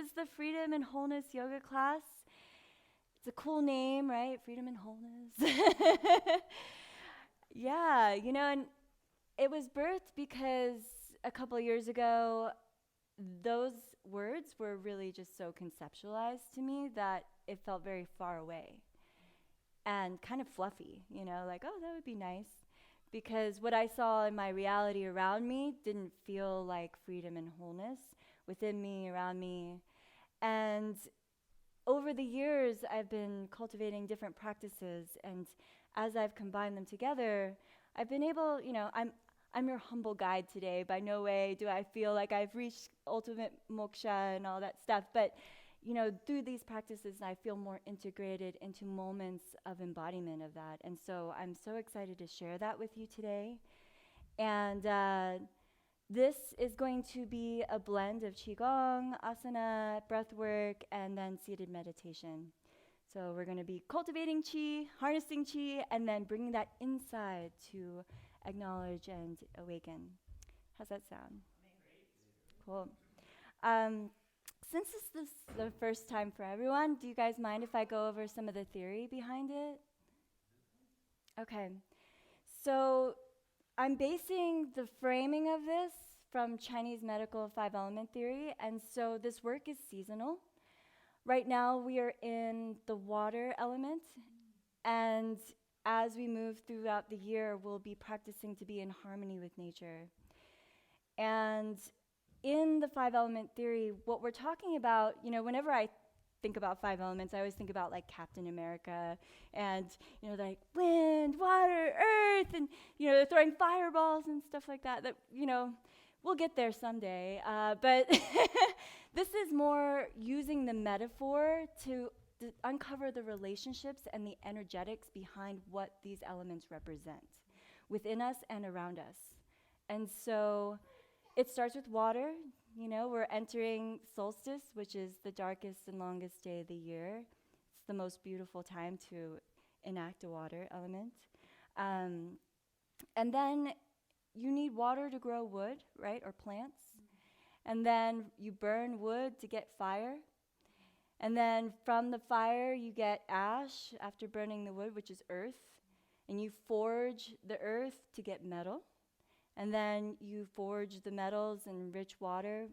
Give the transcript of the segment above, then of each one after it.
is the Freedom and Wholeness yoga class. It's a cool name, right? Freedom and Wholeness. Yeah, and it was birthed because a couple years ago, those words were really just so conceptualized to me that it felt very far away and kind of fluffy, like, oh, that would be nice. Because what I saw in my reality around me didn't feel like freedom and wholeness within me, around me. And over the years, I've been cultivating different practices, and as I've combined them together, I've been able, I'm your humble guide today. By no way do I feel like I've reached ultimate moksha and all that stuff, but through these practices, I feel more integrated into moments of embodiment of that. And so I'm so excited to share that with you today. And this is going to be a blend of Qigong, asana, breath work, and then seated meditation. So we're going to be cultivating Qi, harnessing Qi, and then bringing that inside to acknowledge and awaken. How's that sound? Cool. Since this is the first time for everyone, do you guys mind if I go over some of the theory behind it? Okay. So I'm basing the framing of this from Chinese medical five-element theory, and so this work is seasonal. Right now we are in the water element, and as we move throughout the year, we'll be practicing to be in harmony with nature. And in the five-element theory, what we're talking about, whenever I think about five elements, I always think about like Captain America and, like wind, water, earth, and, they're throwing fireballs and stuff like that, we'll get there someday. But this is more using the metaphor to uncover the relationships and the energetics behind what these elements represent within us and around us. And so it starts with water. We're entering solstice, which is the darkest and longest day of the year. It's the most beautiful time to enact a water element. And then you need water to grow wood, right, or plants. And then you burn wood to get fire. And then from the fire, you get ash after burning the wood, which is earth. And you forge the earth to get metal. And then you forge the metals and rich water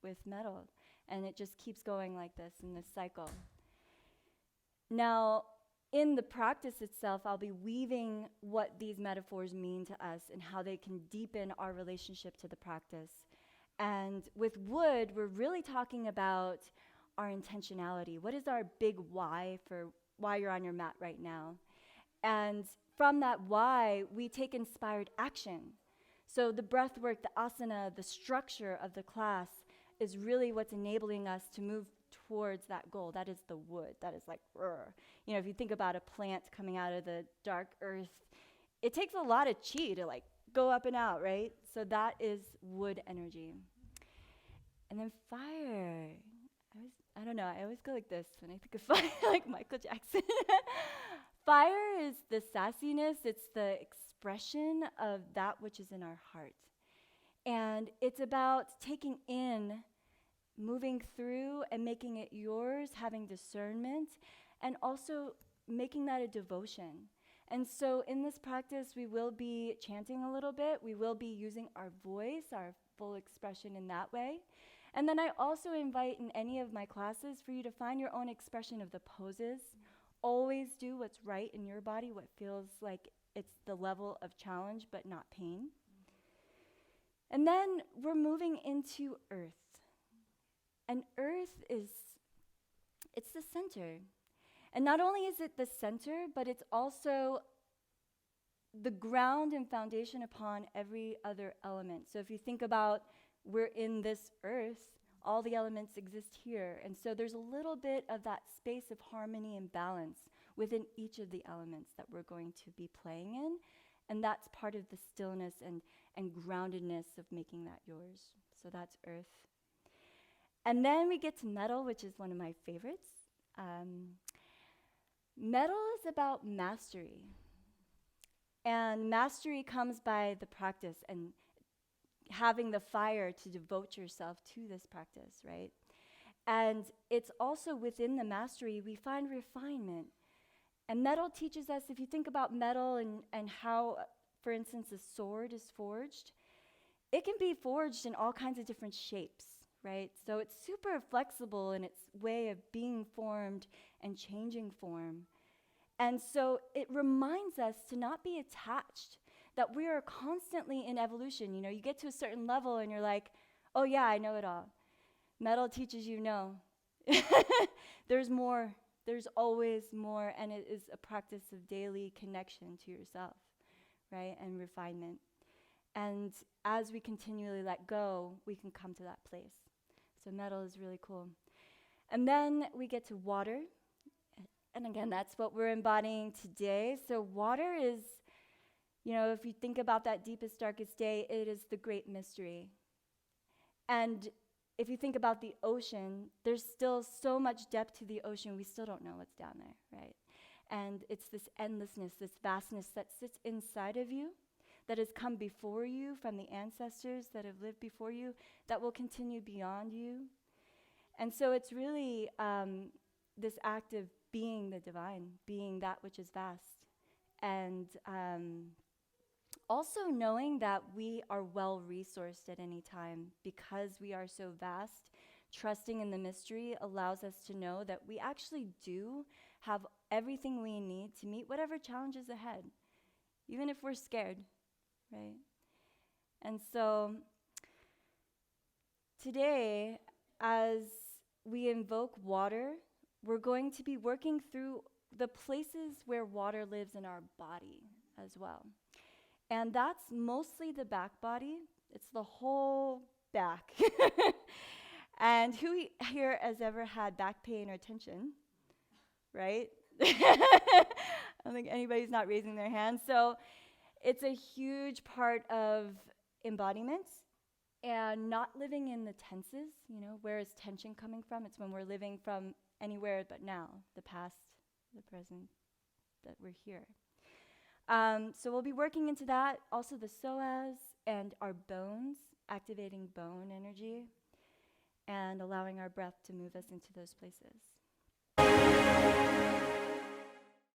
with metal. And it just keeps going like this in this cycle. Now, in the practice itself, I'll be weaving what these metaphors mean to us and how they can deepen our relationship to the practice. And with wood, we're really talking about our intentionality. What is our big why for why you're on your mat right now? And from that why, we take inspired action. So the breath work, the asana, the structure of the class is really what's enabling us to move towards that goal. That is the wood. That is like, if you think about a plant coming out of the dark earth, it takes a lot of chi to like go up and out, right? So that is wood energy. And then fire. I don't know, I always go like this when I think of fire, like Michael Jackson. Fire is the sassiness, it's the expression of that which is in our heart. And it's about taking in, moving through, and making it yours, having discernment, and also making that a devotion. And so in this practice, we will be chanting a little bit. We will be using our voice, our full expression in that way. And then I also invite in any of my classes for you to find your own expression of the poses. Always do what's right in your body, what feels like it's the level of challenge but not pain. And then we're moving into earth. And earth it's the center. And not only is it the center, but it's also the ground and foundation upon every other element. So if you think about we're in this earth, all the elements exist here. And so there's a little bit of that space of harmony and balance within each of the elements that we're going to be playing in. And that's part of the stillness and groundedness of making that yours. So that's earth. And then we get to metal, which is one of my favorites. Metal is about mastery. And mastery comes by the practice and having the fire to devote yourself to this practice, right? And it's also within the mastery we find refinement. And metal teaches us, if you think about metal and how, for instance, a sword is forged, it can be forged in all kinds of different shapes, right? So it's super flexible in its way of being formed and changing form. And so it reminds us to not be attached, that we are constantly in evolution. You know, you get to a certain level and you're like, oh yeah, I know it all. Metal teaches you no. There's more. There's always more, and it is a practice of daily connection to yourself, right, and refinement. And as we continually let go, we can come to that place. So metal is really cool. And then we get to water. And again, that's what we're embodying today. So water is, you know, if you think about that deepest, darkest day, it is the great mystery. And if you think about the ocean, there's still so much depth to the ocean, we still don't know what's down there, right? And it's this endlessness, this vastness that sits inside of you, that has come before you from the ancestors that have lived before you, that will continue beyond you. And so it's really this act of being the divine, being that which is vast. And also knowing that we are well-resourced at any time because we are so vast. Trusting in the mystery allows us to know that we actually do have everything we need to meet whatever challenges ahead, even if we're scared, right? And so today, as we invoke water, we're going to be working through the places where water lives in our body as well. And that's mostly the back body. It's the whole back. And who here has ever had back pain or tension, right? I don't think anybody's not raising their hand. So it's a huge part of embodiment and not living in the tenses, you know, where is tension coming from? It's when we're living from anywhere but now, the past, the present, that we're here. So we'll be working into that, also the psoas and our bones, activating bone energy and allowing our breath to move us into those places.